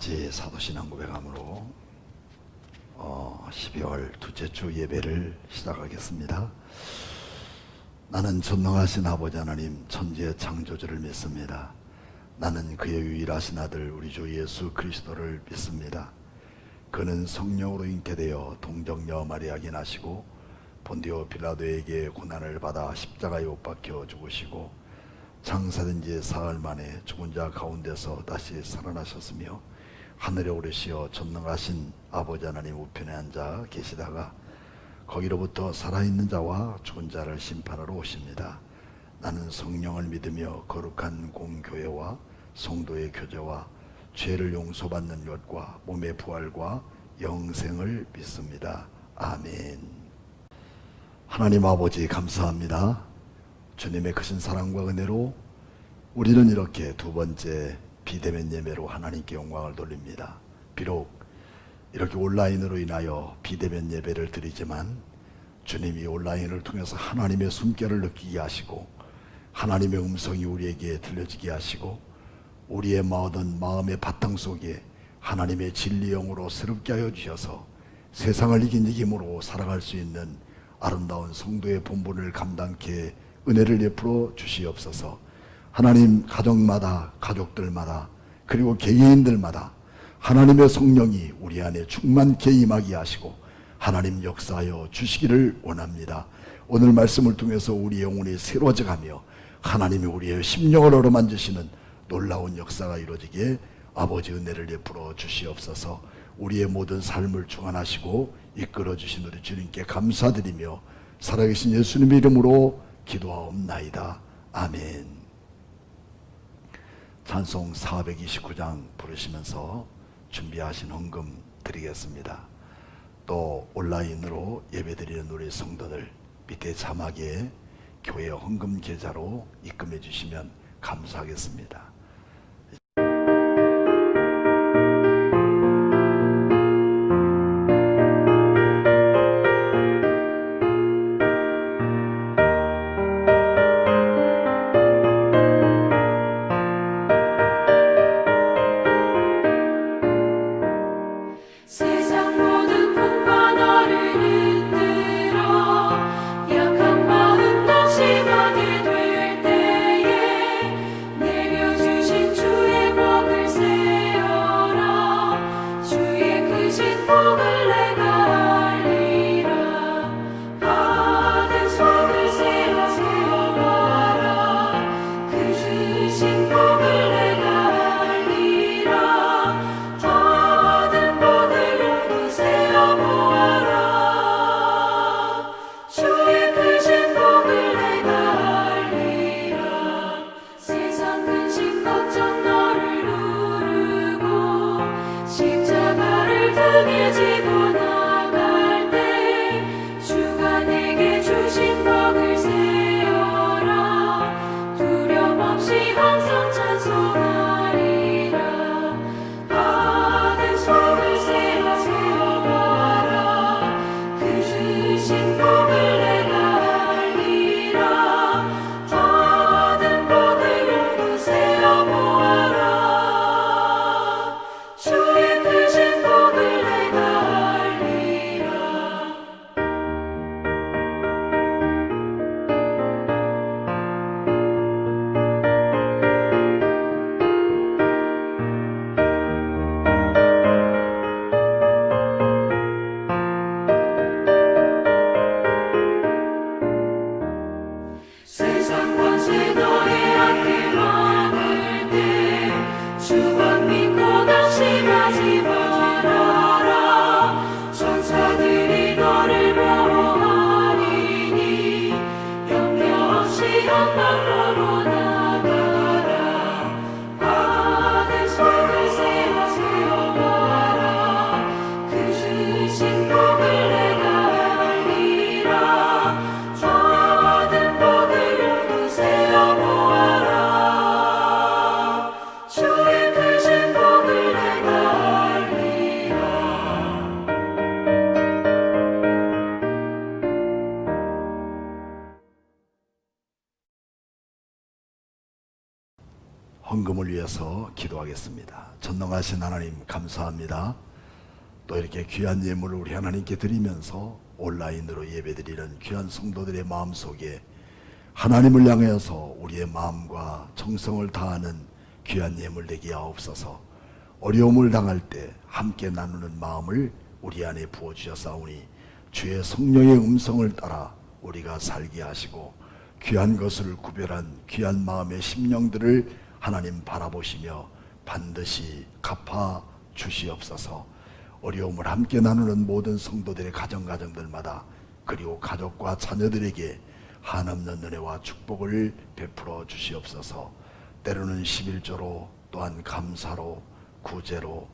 같이 사도신앙 고백함으로 12월 둘째 주 예배를 시작하겠습니다. 나는 전능하신 아버지 하나님 천지의 창조주를 믿습니다. 나는 그의 유일하신 아들 우리 주 예수 그리스도를 믿습니다. 그는 성령으로 잉태되어 동정녀 마리아에게 나시고 본디오 빌라도에게 고난을 받아 십자가에 못 박혀 죽으시고 장사된 지 사흘 만에 죽은 자 가운데서 다시 살아나셨으며 하늘에 오르시어 전능하신 아버지 하나님 우편에 앉아 계시다가 거기로부터 살아있는 자와 죽은 자를 심판하러 오십니다. 나는 성령을 믿으며 거룩한 공교회와 성도의 교제와 죄를 용서받는 것과 몸의 부활과 영생을 믿습니다. 아멘. 하나님 아버지 감사합니다. 주님의 크신 사랑과 은혜로 우리는 이렇게 두 번째 비대면 예배로 하나님께 영광을 돌립니다. 비록 이렇게 온라인으로 인하여 비대면 예배를 드리지만 주님이 온라인을 통해서 하나님의 숨결을 느끼게 하시고 하나님의 음성이 우리에게 들려지게 하시고 우리의 모든 마음의 바탕 속에 하나님의 진리 영으로 새롭게 하여 주셔서 세상을 이긴 이김으로 살아갈 수 있는 아름다운 성도의 본분을 감당케 은혜를 베풀어 주시옵소서. 하나님 가정마다 가족들마다 그리고 개개인들마다 하나님의 성령이 우리 안에 충만케 임하게 하시고 하나님 역사하여 주시기를 원합니다. 오늘 말씀을 통해서 우리 영혼이 새로워져가며 하나님이 우리의 심령을 어루만지시는 놀라운 역사가 이루어지기에 아버지 은혜를 베풀어 주시옵소서. 우리의 모든 삶을 주관하시고 이끌어 주신 우리 주님께 감사드리며 살아계신 예수님의 이름으로 기도하옵나이다. 아멘. 찬송 429장 부르시면서 준비하신 헌금 드리겠습니다. 또 온라인으로 예배드리는 우리 성도들 밑에 자막에 교회 헌금 계좌로 입금해 주시면 감사하겠습니다. 주의 헌금을 위해서 기도하겠습니다. 전능하신 하나님 감사합니다. 또 이렇게 귀한 예물을 우리 하나님께 드리면서 온라인으로 예배드리는 귀한 성도들의 마음속에 하나님을 향해서 우리의 마음과 정성을 다하는 귀한 예물 되게 하옵소서. 어려움을 당할 때 함께 나누는 마음을 우리 안에 부어주셨사오니 주의 성령의 음성을 따라 우리가 살게 하시고 귀한 것을 구별한 귀한 마음의 심령들을 하나님 바라보시며 반드시 갚아 주시옵소서. 어려움을 함께 나누는 모든 성도들의 가정들마다 그리고 가족과 자녀들에게 한없는 은혜와 축복을 베풀어 주시옵소서. 때로는 11조로 또한 감사로 구제로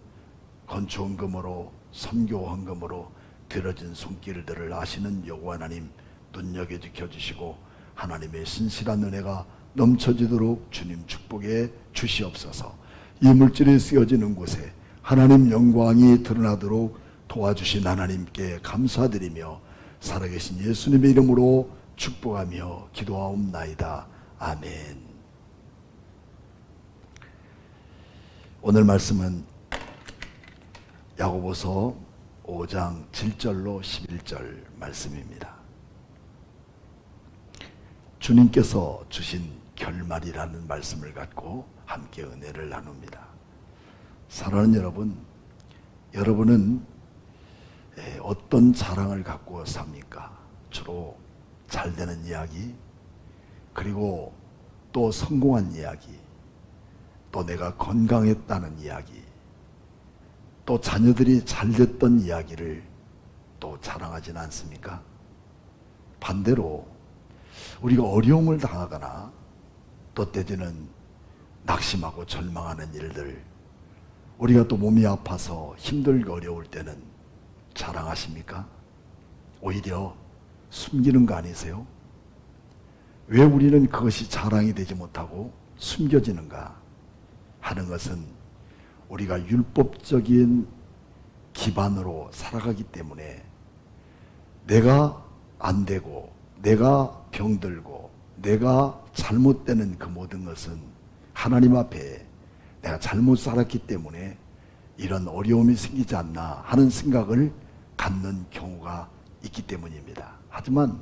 건축헌금으로 선교헌금으로 들어진 손길들을 아시는 여호와 하나님 눈여겨 지켜주시고 하나님의 신실한 은혜가 넘쳐지도록 주님 축복해 주시옵소서. 이 물질이 쓰여지는 곳에 하나님 영광이 드러나도록 도와주신 하나님께 감사드리며 살아계신 예수님의 이름으로 축복하며 기도하옵나이다. 아멘. 오늘 말씀은 야고보서 5장 7절로 11절 말씀입니다. 주님께서 주신 결말이라는 말씀을 갖고 함께 은혜를 나눕니다. 사랑하는 여러분, 여러분은 어떤 자랑을 갖고 삽니까? 주로 잘 되는 이야기, 그리고 또 성공한 이야기, 또 내가 건강했다는 이야기, 또 자녀들이 잘 됐던 이야기를 또 자랑하진 않습니까? 반대로 우리가 어려움을 당하거나 또 때때는 낙심하고 절망하는 일들, 우리가 또 몸이 아파서 힘들고 어려울 때는 자랑하십니까? 오히려 숨기는 거 아니세요? 왜 우리는 그것이 자랑이 되지 못하고 숨겨지는가 하는 것은 우리가 율법적인 기반으로 살아가기 때문에 내가 안 되고 내가 병들고 내가 잘못되는 그 모든 것은 하나님 앞에 내가 잘못 살았기 때문에 이런 어려움이 생기지 않나 하는 생각을 갖는 경우가 있기 때문입니다. 하지만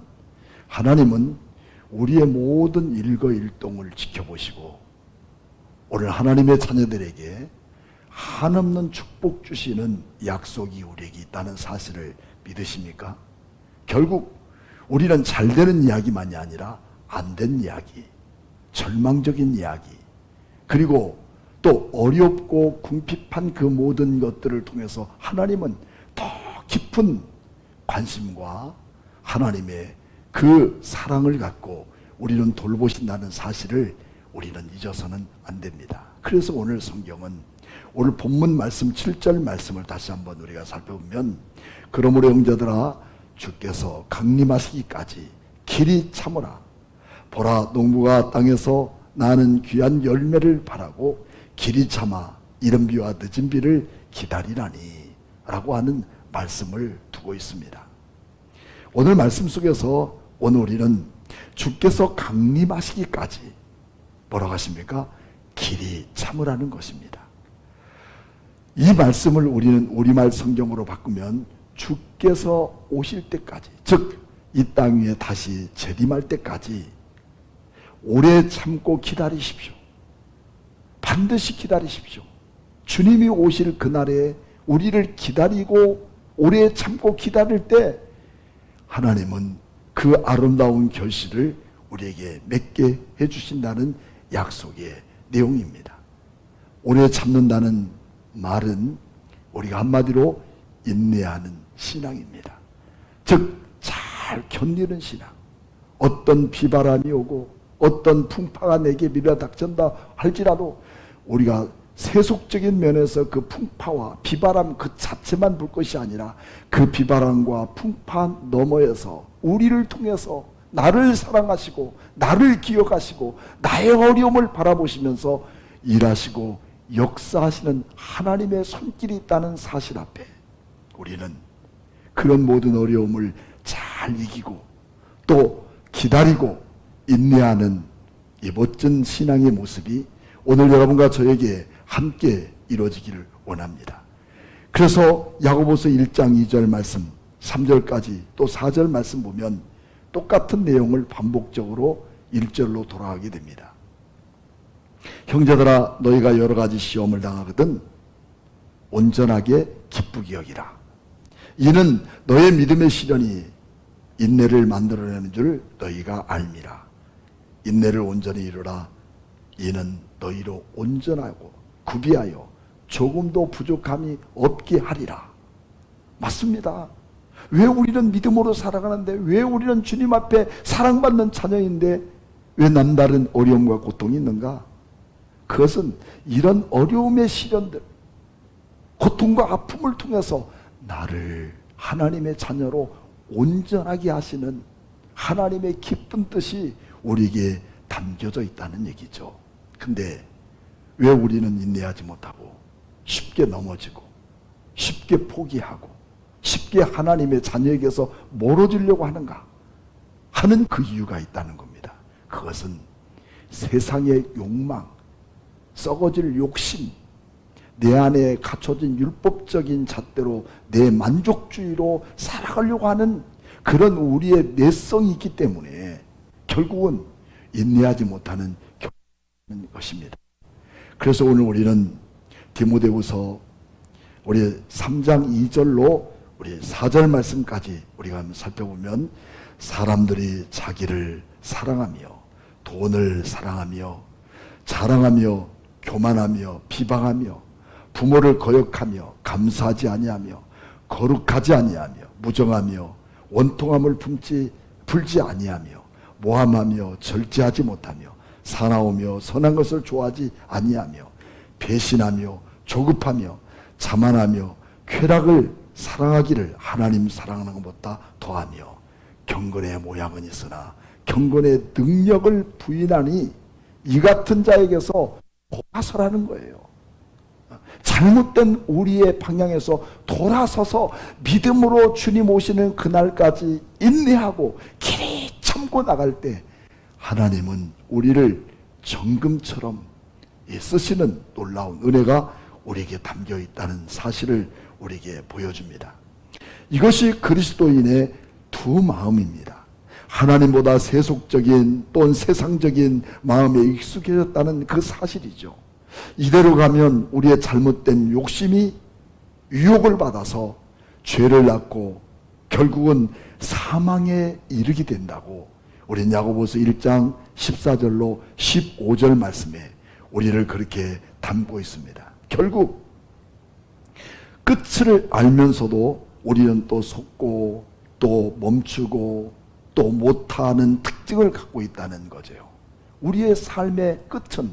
하나님은 우리의 모든 일거일동을 지켜보시고 오늘 하나님의 자녀들에게 한없는 축복 주시는 약속이 우리에게 있다는 사실을 믿으십니까? 결국 우리는 잘 되는 이야기만이 아니라 안 된 이야기, 절망적인 이야기, 그리고 또 어렵고 궁핍한 그 모든 것들을 통해서 하나님은 더 깊은 관심과 하나님의 그 사랑을 갖고 우리는 돌보신다는 사실을 우리는 잊어서는 안 됩니다. 그래서 오늘 성경은 오늘 본문 말씀 7절 말씀을 다시 한번 우리가 살펴보면 그러므로 형제들아 주께서 강림하시기까지 길이 참으라. 보라 농부가 땅에서 나는 귀한 열매를 바라고 길이 참아 이른 비와 늦은 비를 기다리라니 라고 하는 말씀을 두고 있습니다. 오늘 말씀 속에서 오늘 우리는 주께서 강림하시기까지 뭐라고 하십니까? 길이 참으라는 것입니다. 이 말씀을 우리는 우리말 성경으로 바꾸면 주께서 오실 때까지, 즉 이 땅 위에 다시 재림할 때까지 오래 참고 기다리십시오. 반드시 기다리십시오. 주님이 오실 그날에 우리를 기다리고 오래 참고 기다릴 때 하나님은 그 아름다운 결실을 우리에게 맺게 해주신다는 약속의 내용입니다. 오래 참는다는 말은 우리가 한마디로 인내하는 신앙입니다. 즉 잘 견디는 신앙. 어떤 비바람이 오고 어떤 풍파가 내게 밀어닥친다 할지라도 우리가 세속적인 면에서 그 풍파와 비바람 그 자체만 불 것이 아니라 그 비바람과 풍파 너머에서 우리를 통해서 나를 사랑하시고 나를 기억하시고 나의 어려움을 바라보시면서 일하시고 역사하시는 하나님의 손길이 있다는 사실 앞에 우리는 그런 모든 어려움을 잘 이기고 또 기다리고 인내하는 이 멋진 신앙의 모습이 오늘 여러분과 저에게 함께 이루어지기를 원합니다. 그래서 야고보서 1장 2절 말씀, 3절까지 또 4절 말씀 보면 똑같은 내용을 반복적으로 1절로 돌아가게 됩니다. 형제들아, 너희가 여러 가지 시험을 당하거든 온전하게 기쁘게 여기라. 이는 너의 믿음의 시련이 인내를 만들어내는 줄 너희가 알미라. 인내를 온전히 이루라. 이는 너희로 온전하고 구비하여 조금도 부족함이 없게 하리라. 맞습니다. 왜 우리는 믿음으로 살아가는데, 왜 우리는 주님 앞에 사랑받는 자녀인데 왜 남다른 어려움과 고통이 있는가? 그것은 이런 어려움의 시련들, 고통과 아픔을 통해서 나를 하나님의 자녀로 온전하게 하시는 하나님의 기쁜 뜻이 우리에게 담겨져 있다는 얘기죠. 근데 왜 우리는 인내하지 못하고 쉽게 넘어지고 쉽게 포기하고 쉽게 하나님의 자녀에게서 멀어지려고 하는가 하는 그 이유가 있다는 겁니다. 그것은 세상의 욕망, 썩어질 욕심, 내 안에 갖춰진 율법적인 잣대로 내 만족주의로 살아가려고 하는 그런 우리의 내성이 있기 때문에 결국은 인내하지 못하는 것입니다. 그래서 오늘 우리는 디모데후서 우리 3장 2절로 우리 4절 말씀까지 우리가 한번 살펴보면, 사람들이 자기를 사랑하며 돈을 사랑하며 자랑하며 교만하며 비방하며 부모를 거역하며 감사하지 아니하며 거룩하지 아니하며 무정하며 원통함을 풀지 아니하며 모함하며 절제하지 못하며 사나우며 선한 것을 좋아하지 아니하며 배신하며 조급하며 자만하며 쾌락을 사랑하기를 하나님 사랑하는 것보다 더하며 경건의 모양은 있으나 경건의 능력을 부인하니 이 같은 자에게서 돌아서라는 거예요. 잘못된 우리의 방향에서 돌아서서 믿음으로 주님 오시는 그날까지 인내하고 길이 참고 나갈 때 하나님은 우리를 정금처럼 쓰시는 놀라운 은혜가 우리에게 담겨 있다는 사실을 우리에게 보여줍니다. 이것이 그리스도인의 두 마음입니다. 하나님보다 세속적인 또는 세상적인 마음에 익숙해졌다는 그 사실이죠. 이대로 가면 우리의 잘못된 욕심이 유혹을 받아서 죄를 낳고 결국은 사망에 이르게 된다고 우리 야고보서 1장 14절로 15절 말씀에 우리를 그렇게 담고 있습니다. 결국 끝을 알면서도 우리는 또 속고 또 멈추고 또 못하는 특징을 갖고 있다는 거죠. 우리의 삶의 끝은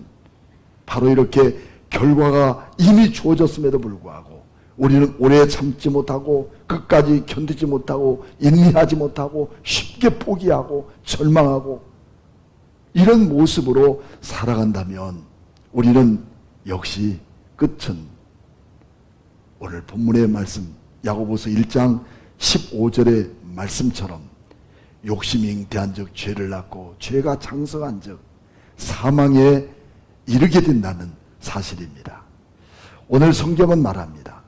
바로 이렇게 결과가 이미 주어졌음에도 불구하고 우리는 오래 참지 못하고 끝까지 견디지 못하고 인내하지 못하고 쉽게 포기하고 절망하고 이런 모습으로 살아간다면 우리는 역시 끝은 오늘 본문의 말씀 야고보서 1장 15절의 말씀처럼 욕심이 잉태한즉 죄를 낳고 죄가 장성한즉 사망에 이르게 된다는 사실입니다. 오늘 성경은 말합니다.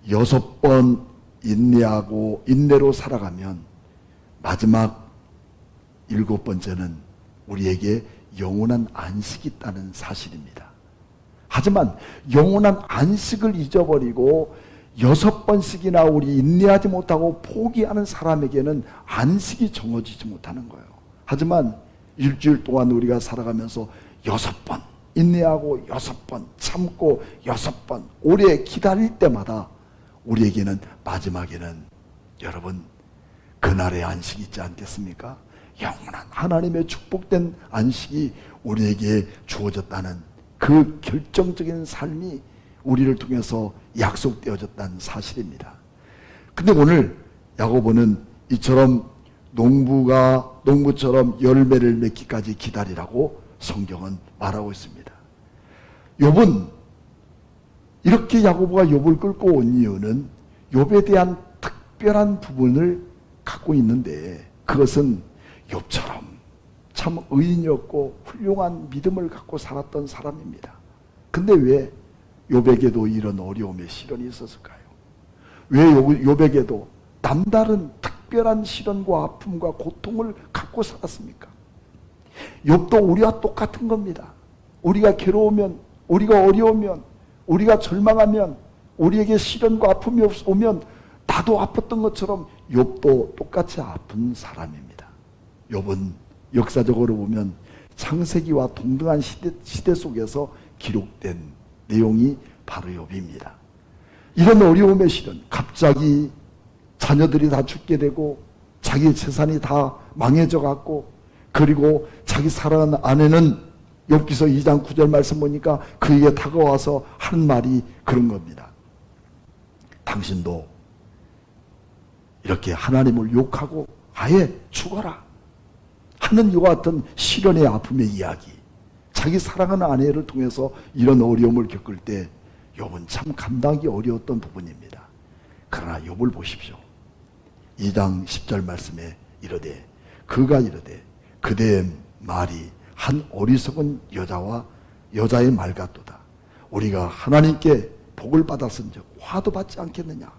6번 인내하고 인내로 살아가면 마지막 7번째는 우리에게 영원한 안식이 있다는 사실입니다. 하지만 영원한 안식을 잊어버리고 6번씩이나 우리 인내하지 못하고 포기하는 사람에게는 안식이 정해지지 못하는 거예요. 하지만 일주일 동안 우리가 살아가면서 6번 인내하고 6번 참고 6번 오래 기다릴 때마다 우리에게는 마지막에는 여러분 그날의 안식이 있지 않겠습니까? 영원한 하나님의 축복된 안식이 우리에게 주어졌다는 그 결정적인 삶이 우리를 통해서 약속되어졌다는 사실입니다. 근데 오늘 야고보는 이처럼 농부처럼 열매를 맺기까지 기다리라고 성경은 말하고 있습니다. 욥은 이렇게 야고보가 욥을 끌고 온 이유는 욥에 대한 특별한 부분을 갖고 있는데 그것은 욥처럼 참 의인이었고 훌륭한 믿음을 갖고 살았던 사람입니다. 근데 왜 욥에게도 이런 어려움의 시련이 있었을까요? 왜 욥에게도 남다른 특별한 시련과 아픔과 고통을 갖고 살았습니까? 욥도 우리와 똑같은 겁니다. 우리가 괴로우면, 우리가 어려우면, 우리가 절망하면, 우리에게 시련과 아픔이 오면 나도 아팠던 것처럼 욥도 똑같이 아픈 사람입니다. 욥은 역사적으로 보면 창세기와 동등한 시대 속에서 기록된 내용이 바로 욥입니다. 이런 어려움의 시련, 갑자기 자녀들이 다 죽게 되고 자기 재산이 다 망해져 갖고, 그리고 자기 사랑하는 아내는 욥기서 2장 9절 말씀 보니까 그에게 다가와서 한 말이 그런 겁니다. 당신도 이렇게 하나님을 욕하고 아예 죽어라 하는 이와 같은 시련의 아픔의 이야기, 자기 사랑하는 아내를 통해서 이런 어려움을 겪을 때 욥은 참 감당하기 어려웠던 부분입니다. 그러나 욥을 보십시오. 2장 10절 말씀에 이르되 그가 이르되 그대의 말이 한 어리석은 여자의 말 같도다. 우리가 하나님께 복을 받았은즉 화도 받지 않겠느냐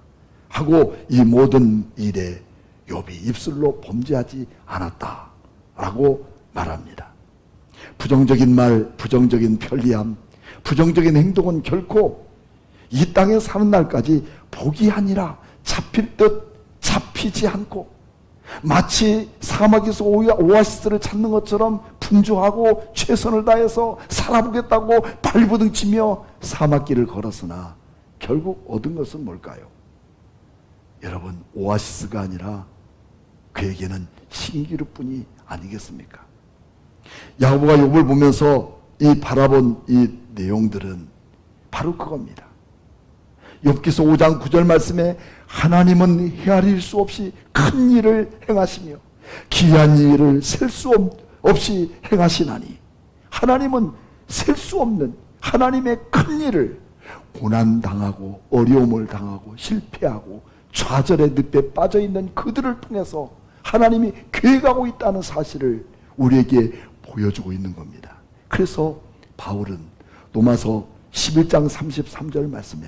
하고 이 모든 일에 욥이 입술로 범죄하지 않았다라고 말합니다. 부정적인 말, 부정적인 편리함, 부정적인 행동은 결코 이 땅에 사는 날까지 복이 아니라 잡힐 듯 잡히지 않고, 마치 사막에서 오아시스를 찾는 것처럼 분주하고 최선을 다해서 살아보겠다고 발부둥치며 사막길을 걸었으나 결국 얻은 것은 뭘까요? 여러분, 오아시스가 아니라 그에게는 신기루뿐이 아니겠습니까? 야고보가 욥을 보면서 이 바라본 이 내용들은 바로 그겁니다. 욥기서 5장 9절 말씀에 하나님은 헤아릴 수 없이 큰 일을 행하시며 기이한 일을 셀 수 없이 행하시나니, 하나님은 셀 수 없는 하나님의 큰 일을 고난당하고 어려움을 당하고 실패하고 좌절의 늪에 빠져있는 그들을 통해서 하나님이 계획하고 있다는 사실을 우리에게 보여주고 있는 겁니다. 그래서 바울은 로마서 11장 33절 말씀에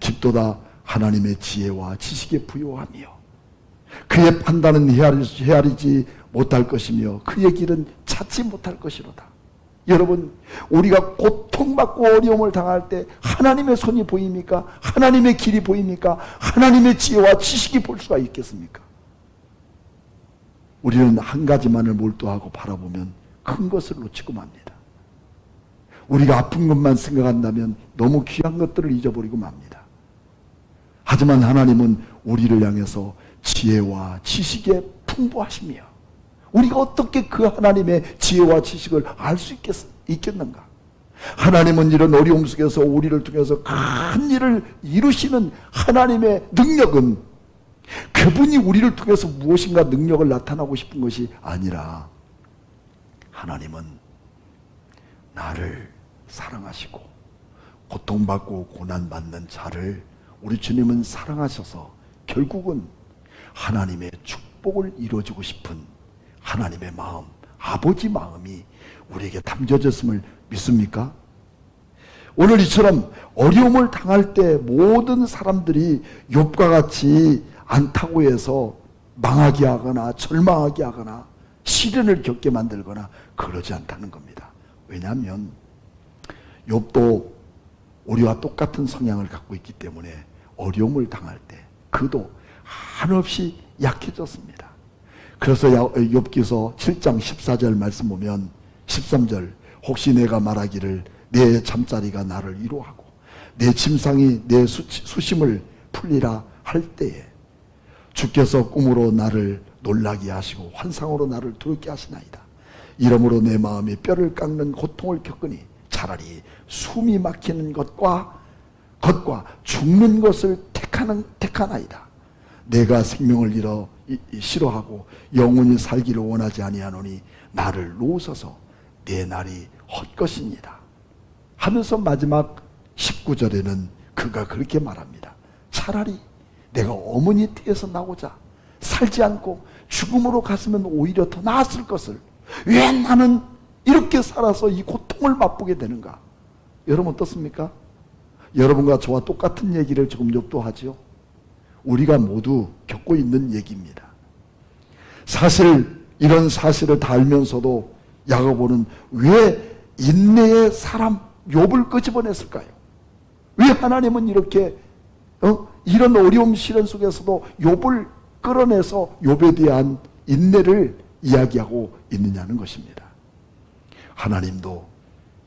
깊도다 하나님의 지혜와 지식에 부요하며 그의 판단은 헤아리지 못할 것이며 그의 길은 찾지 못할 것이로다. 여러분, 우리가 고통받고 어려움을 당할 때 하나님의 손이 보입니까? 하나님의 길이 보입니까? 하나님의 지혜와 지식이 볼 수가 있겠습니까? 우리는 한 가지만을 몰두하고 바라보면 큰 것을 놓치고 맙니다. 우리가 아픈 것만 생각한다면 너무 귀한 것들을 잊어버리고 맙니다. 하지만 하나님은 우리를 향해서 지혜와 지식에 풍부하시며 우리가 어떻게 그 하나님의 지혜와 지식을 알 수 있겠는가? 하나님은 이런 어려움 속에서 우리를 통해서 큰 일을 이루시는 하나님의 능력은 그분이 우리를 통해서 무엇인가 능력을 나타나고 싶은 것이 아니라, 하나님은 나를 사랑하시고 고통받고 고난받는 자를 우리 주님은 사랑하셔서 결국은 하나님의 축복을 이루어주고 싶은 하나님의 마음, 아버지 마음이 우리에게 담겨졌음을 믿습니까? 오늘 이처럼 어려움을 당할 때 모든 사람들이 욥과 같이 않다고 해서 망하게 하거나 절망하게 하거나 시련을 겪게 만들거나 그러지 않다는 겁니다. 왜냐하면 욥도 우리와 똑같은 성향을 갖고 있기 때문에 어려움을 당할 때 그도 한없이 약해졌습니다. 그래서 욥기서 7장 14절 말씀 보면 13절, 혹시 내가 말하기를 내 잠자리가 나를 위로하고 내 침상이 내 수심을 풀리라 할 때에 주께서 꿈으로 나를 놀라게 하시고 환상으로 나를 두렵게 하시나이다. 이러므로 내 마음이 뼈를 깎는 고통을 겪으니 차라리 숨이 막히는 것과 죽는 것을 택하나이다. 내가 생명을 싫어하고 영원히 살기를 원하지 아니하노니 나를 놓으소서 내 날이 헛것이니이다 하면서 마지막 19절에는 그가 그렇게 말합니다. 차라리 내가 어머니 태에서 나오자 살지 않고 죽음으로 갔으면 오히려 더 나았을 것을 왜 나는 이렇게 살아서 이 고통을 맛보게 되는가? 여러분 어떻습니까? 여러분과 저와 똑같은 얘기를 지금 욥도 하죠. 우리가 모두 겪고 있는 얘기입니다. 사실 이런 사실을 다 알면서도 야고보는 왜 인내의 사람 욥을 끄집어냈을까요? 왜 하나님은 이렇게 이런 어려움 시련 속에서도 욥을 끌어내서 욥에 대한 인내를 이야기하고 있느냐는 것입니다. 하나님도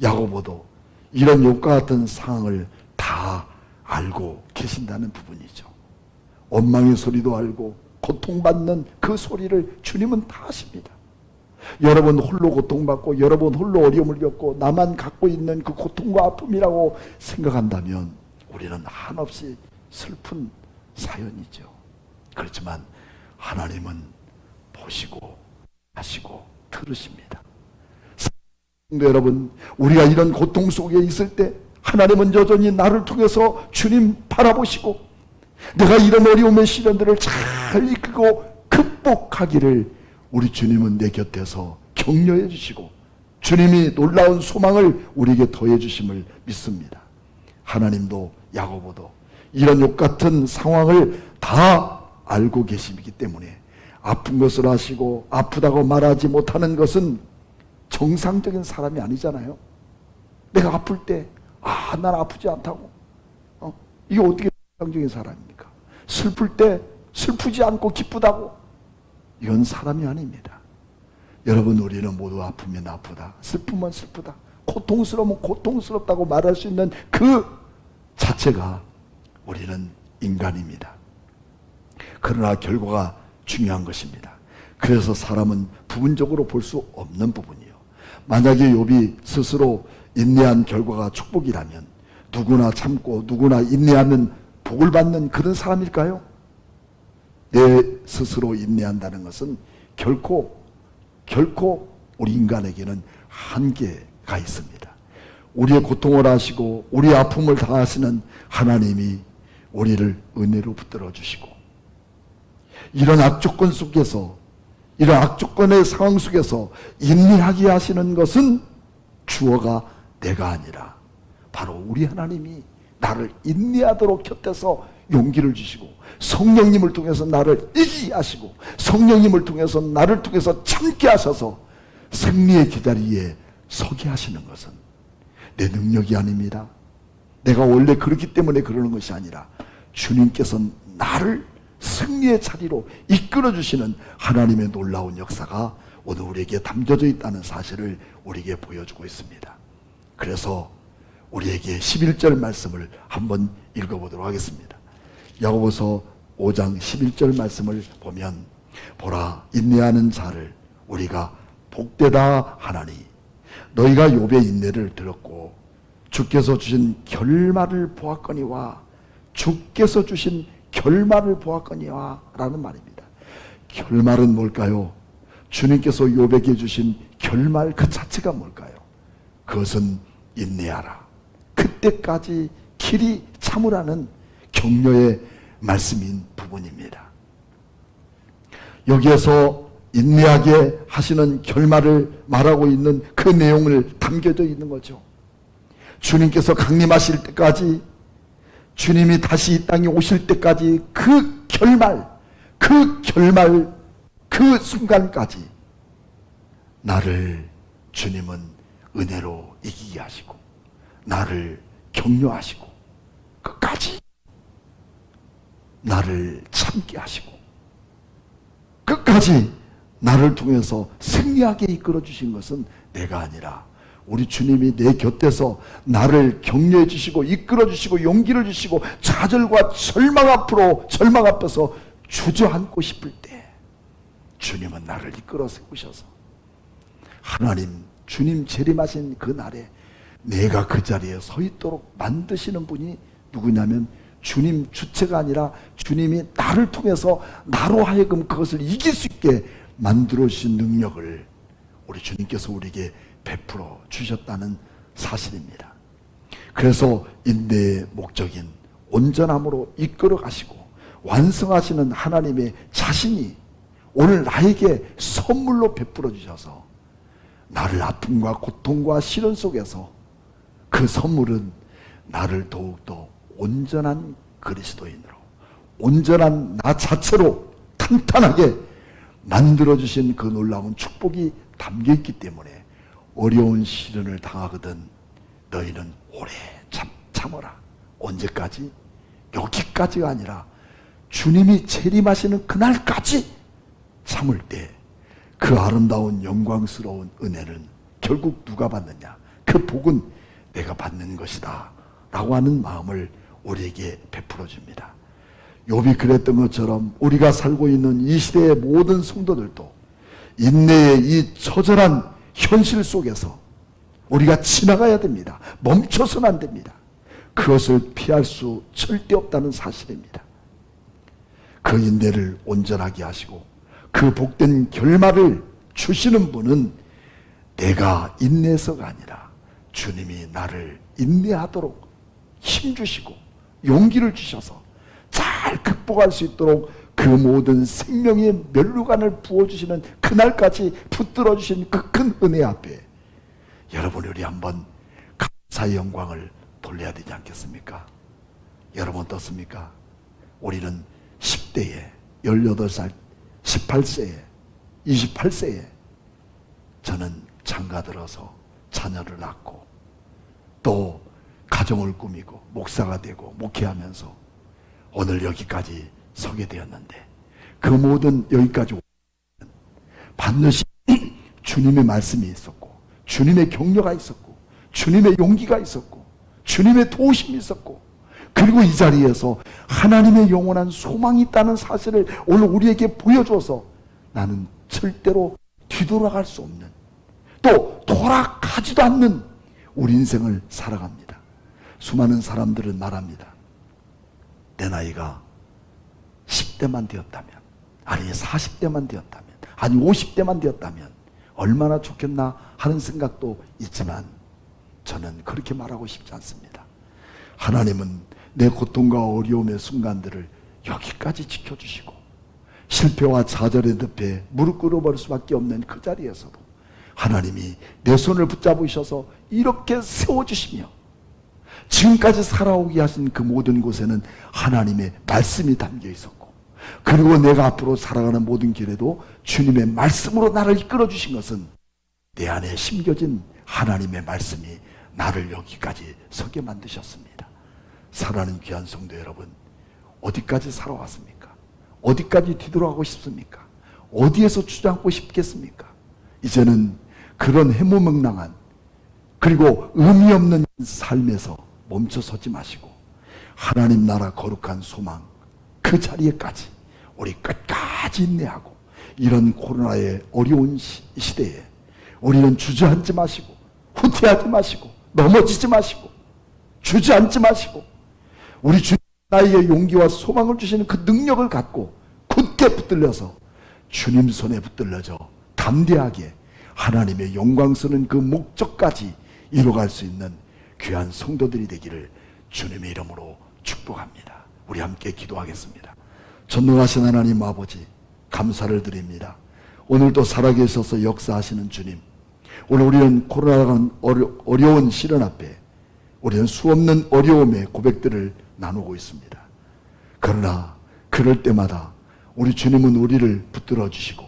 야고보도 이런 욥과 같은 상황을 다 알고 계신다는 부분이죠. 원망의 소리도 알고 고통받는 그 소리를 주님은 다 아십니다. 여러분 홀로 고통받고 여러분 홀로 어려움을 겪고 나만 갖고 있는 그 고통과 아픔이라고 생각한다면 우리는 한없이 슬픈 사연이죠. 그렇지만 하나님은 보시고 하시고 들으십니다. 여러분, 우리가 이런 고통 속에 있을 때 하나님은 여전히 나를 통해서 주님 바라보시고 내가 이런 어려움의 시련들을 잘 이끌고 극복하기를 우리 주님은 내 곁에서 격려해 주시고 주님이 놀라운 소망을 우리에게 더해 주심을 믿습니다. 하나님도 야고보도 이런 욥 같은 상황을 다 알고 계시기 때문에 아픈 것을 아시고 아프다고 말하지 못하는 것은 정상적인 사람이 아니잖아요. 내가 아플 때 난 아프지 않다고 이게 어떻게 정상적인 사람입니까? 슬플 때 슬프지 않고 기쁘다고 이건 사람이 아닙니다. 여러분, 우리는 모두 아프면 아프다, 슬프면 슬프다, 고통스러우면 고통스럽다고 말할 수 있는 그 자체가 우리는 인간입니다. 그러나 결과가 중요한 것입니다. 그래서 사람은 부분적으로 볼 수 없는 부분이요. 만약에 욥이 스스로 인내한 결과가 축복이라면 누구나 참고 누구나 인내하면 복을 받는 그런 사람일까요? 내 스스로 인내한다는 것은 결코 우리 인간에게는 한계가 있습니다. 우리의 고통을 아시고 우리의 아픔을 다 아시는 하나님이 우리를 은혜로 붙들어 주시고 이런 악조건 속에서 이런 악조건의 상황 속에서 인내하게 하시는 것은 주어가 내가 아니라 바로 우리 하나님이 나를 인내하도록 곁에서 용기를 주시고 성령님을 통해서 나를 이기게 하시고 성령님을 통해서 나를 통해서 참게 하셔서 승리의 기다리에 서게 하시는 것은 내 능력이 아닙니다. 내가 원래 그렇기 때문에 그러는 것이 아니라 주님께서 나를 승리의 자리로 이끌어주시는 하나님의 놀라운 역사가 오늘 우리에게 담겨져 있다는 사실을 우리에게 보여주고 있습니다. 그래서 우리에게 11절 말씀을 한번 읽어보도록 하겠습니다. 야고보서 5장 11절 말씀을 보면 보라, 인내하는 자를 우리가 복되다 하나니 너희가 욥의 인내를 들었고 주께서 주신 결말을 보았거니와 주께서 주신 결말을 보았거니와 라는 말입니다. 결말은 뭘까요? 주님께서 욥에게 주신 결말 그 자체가 뭘까요? 그것은 인내하라, 그때까지 길이 참으라는 격려의 말씀인 부분입니다. 여기에서 인내하게 하시는 결말을 말하고 있는 그 내용을 담겨져 있는 거죠. 주님께서 강림하실 때까지, 주님이 다시 이 땅에 오실 때까지 그 결말, 그 순간까지 나를 주님은 은혜로 이기게 하시고 나를 격려하시고 끝까지 나를 참게 하시고 끝까지 나를 통해서 승리하게 이끌어 주신 것은 내가 아니라 우리 주님이 내 곁에서 나를 격려해 주시고 이끌어 주시고 용기를 주시고 좌절과 절망 앞에서 주저앉고 싶을 때 주님은 나를 이끌어 세우셔서 하나님, 주님 재림하신 그 날에 내가 그 자리에 서 있도록 만드시는 분이 누구냐면 주님 주체가 아니라 주님이 나를 통해서 나로 하여금 그것을 이길 수 있게 만들어 주신 능력을 우리 주님께서 우리에게 베풀어 주셨다는 사실입니다. 그래서 인내의 목적인 온전함으로 이끌어 가시고 완성하시는 하나님의 자신이 오늘 나에게 선물로 베풀어 주셔서 나를 아픔과 고통과 시련 속에서 그 선물은 나를 더욱더 온전한 그리스도인으로, 온전한 나 자체로 탄탄하게 만들어주신 그 놀라운 축복이 담겨있기 때문에 어려운 시련을 당하거든 너희는 오래 참어라. 언제까지? 여기까지가 아니라 주님이 재림하시는 그날까지 참을 때 그 아름다운 영광스러운 은혜는 결국 누가 받느냐? 그 복은 내가 받는 것이다 라고 하는 마음을 우리에게 베풀어 줍니다. 욥이 그랬던 것처럼 우리가 살고 있는 이 시대의 모든 성도들도 인내의 이 처절한 현실 속에서 우리가 지나가야 됩니다. 멈춰서는 안 됩니다. 그것을 피할 수 절대 없다는 사실입니다. 그 인내를 온전하게 하시고 그 복된 결말을 주시는 분은 내가 인내해서가 아니라 주님이 나를 인내하도록 힘주시고 용기를 주셔서 잘 극복할 수 있도록 그 모든 생명의 면류관을 부어주시는 그날까지 붙들어 주신 그 큰 은혜 앞에 여러분, 우리 한번 감사의 영광을 돌려야 되지 않겠습니까? 여러분 어떻습니까? 우리는 10대에 18살 18세에 28세에 저는 장가들어서 자녀를 낳고 또 가정을 꾸미고 목사가 되고 목회하면서 오늘 여기까지 서게 되었는데, 그 모든 여기까지 반드시 주님의 말씀이 있었고 주님의 격려가 있었고 주님의 용기가 있었고 주님의 도우심이 있었고, 그리고 이 자리에서 하나님의 영원한 소망이 있다는 사실을 오늘 우리에게 보여줘서 나는 절대로 뒤돌아갈 수 없는, 또 돌아가지도 않는 우리 인생을 살아갑니다. 수많은 사람들은 말합니다. 내 나이가 10대만 되었다면, 아니 40대만 되었다면, 아니 50대만 되었다면 얼마나 좋겠나 하는 생각도 있지만 저는 그렇게 말하고 싶지 않습니다. 하나님은 내 고통과 어려움의 순간들을 여기까지 지켜주시고 실패와 좌절의 늪에 무릎 꿇어버릴 수밖에 없는 그 자리에서도 하나님이 내 손을 붙잡으셔서 이렇게 세워주시며 지금까지 살아오게 하신 그 모든 곳에는 하나님의 말씀이 담겨 있었고, 그리고 내가 앞으로 살아가는 모든 길에도 주님의 말씀으로 나를 이끌어 주신 것은 내 안에 심겨진 하나님의 말씀이 나를 여기까지 서게 만드셨습니다. 사랑하는 귀한 성도 여러분, 어디까지 살아왔습니까? 어디까지 뒤돌아가고 싶습니까? 어디에서 주저앉고 싶겠습니까? 이제는 그런 해무명랑한 그리고 의미 없는 삶에서 멈춰서지 마시고 하나님 나라 거룩한 소망 그 자리에까지 우리 끝까지 인내하고, 이런 코로나의 어려운 시대에 우리는 주저앉지 마시고 후퇴하지 마시고 넘어지지 마시고 주저앉지 마시고 우리 주님 나에게 용기와 소망을 주시는 그 능력을 갖고 굳게 붙들려서 주님 손에 붙들려져 담대하게 하나님의 영광스러운 그 목적까지 이뤄갈 수 있는 귀한 성도들이 되기를 주님의 이름으로 축복합니다. 우리 함께 기도하겠습니다. 전능하신 하나님 아버지, 감사를 드립니다. 오늘도 살아계셔서 역사하시는 주님, 오늘 우리는 코로나라는 어려운 시련 앞에 우리는 수없는 어려움의 고백들을 나누고 있습니다. 그러나 그럴 때마다 우리 주님은 우리를 붙들어 주시고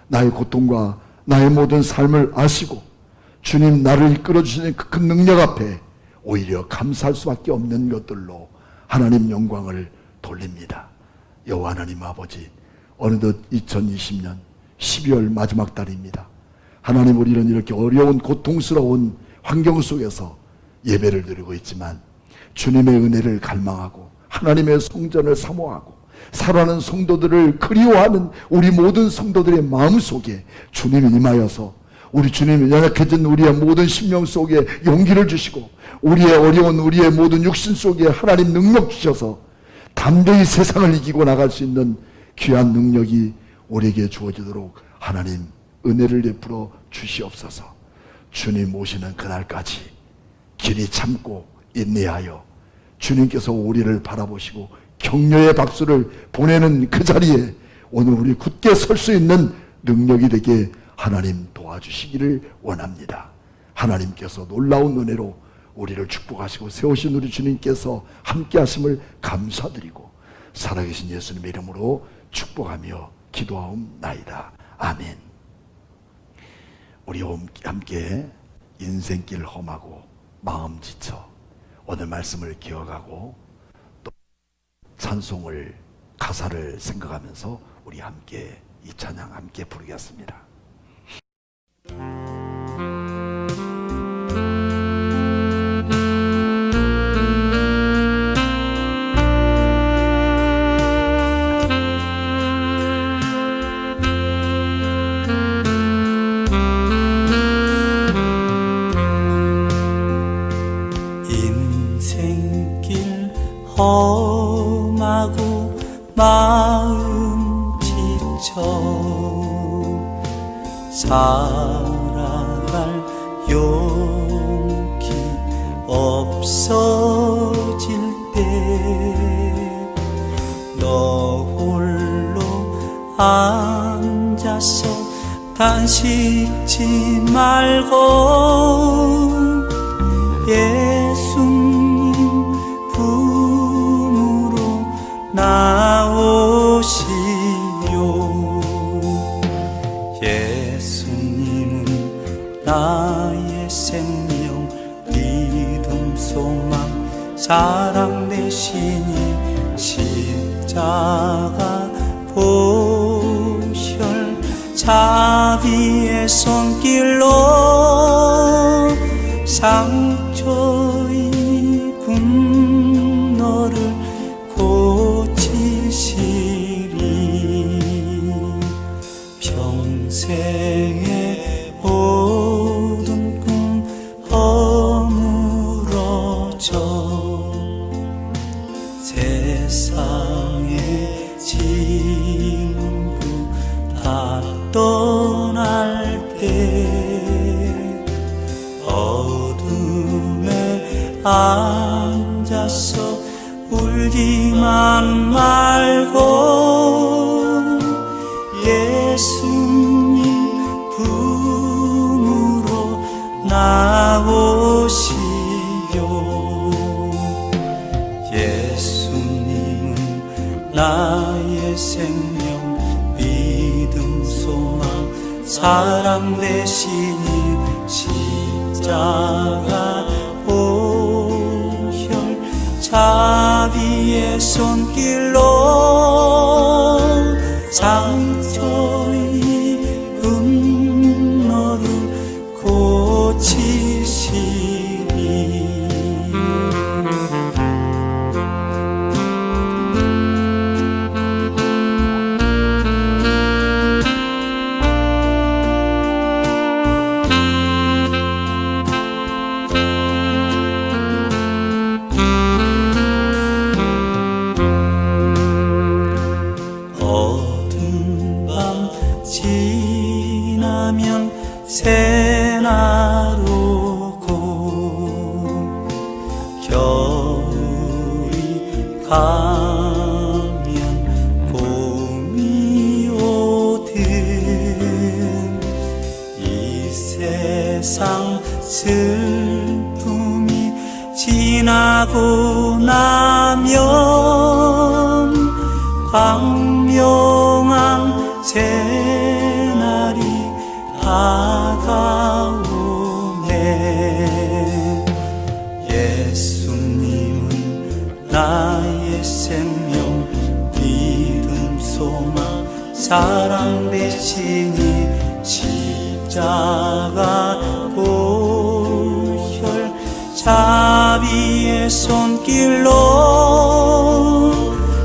나의 고통과 나의 모든 삶을 아시고 주님 나를 이끌어 주시는 그 큰 능력 앞에 오히려 감사할 수밖에 없는 것들로 하나님 영광을 돌립니다. 여호와 하나님 아버지, 어느덧 2020년 12월 마지막 달입니다. 하나님, 우리는 이렇게 어려운 고통스러운 환경 속에서 예배를 드리고 있지만 주님의 은혜를 갈망하고 하나님의 성전을 사모하고 살아가는 성도들을 그리워하는 우리 모든 성도들의 마음속에 주님이 임하여서 우리 주님이 연약해진 우리의 모든 심령 속에 용기를 주시고 우리의 어려운 우리의 모든 육신 속에 하나님 능력 주셔서 담대히 세상을 이기고 나갈 수 있는 귀한 능력이 우리에게 주어지도록 하나님 은혜를 베풀어 주시옵소서. 주님 오시는 그날까지 길이 참고 인내하여 주님께서 우리를 바라보시고 격려의 박수를 보내는 그 자리에 오늘 우리 굳게 설 수 있는 능력이 되게 하나님 도와주시기를 원합니다. 하나님께서 놀라운 은혜로 우리를 축복하시고 세우신 우리 주님께서 함께 하심을 감사드리고 살아계신 예수님의 이름으로 축복하며 기도하옵나이다. 아멘. 우리 함께 인생길 험하고 마음 지쳐 오늘 말씀을 기억하고 또 찬송을 가사를 생각하면서 우리 함께 이 찬양 함께 부르겠습니다. 인생길 험하고 마음 지쳐 살아갈 용기 없어질 때 너 홀로 앉아서 단식지 말고 예수님 품으로 나오시오. 예수님은 나의 생명, 믿음, 소망, 사랑 되시니 십자가 보혈 자비의 손길로 상처 입은 너를 고치시리. 평생의 모든 꿈 허물어져 세상의 친구 다 떠날 때 어둠에 앉아서 울지만 말고 예수님 품으로 나오시오. 예수님은 나의 생명, 믿음, 소망, 사랑 되시니 십자가 보혈 자비의 손길로 상처 입은 너를 고치시리. 지나면 새날 오고 겨울이 가면 봄이 오듯 이 세상 슬픔이 지나고 나면 광명한 새날이 다가오네. 예수님은 나의 생명, 믿음, 소망, 사랑 되시니 십자가 보혈 자비의 손길로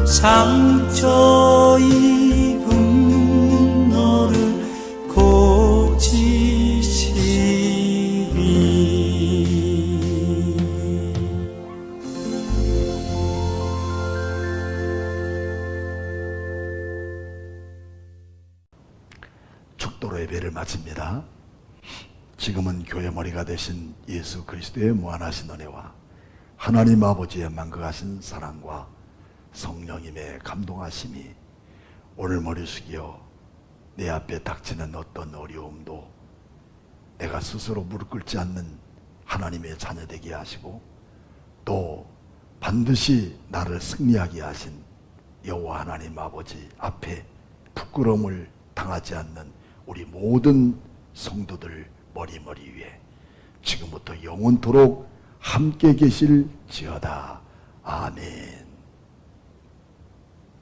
상처 입은 너를 고치시리. 축도로 예배를 마칩니다. 지금은 교회 머리가 되신 예수 그리스도의 무한하신 은혜와 하나님 아버지의 만극하신 사랑과 성령님의 감동하심이 오늘 머리 숙여 내 앞에 닥치는 어떤 어려움도 내가 스스로 무릎 꿇지 않는 하나님의 자녀 되게 하시고 또 반드시 나를 승리하게 하신 여호와 하나님 아버지 앞에 부끄러움을 당하지 않는 우리 모든 성도들 머리머리 위에 지금부터 영원토록 함께 계실지어다. 아멘.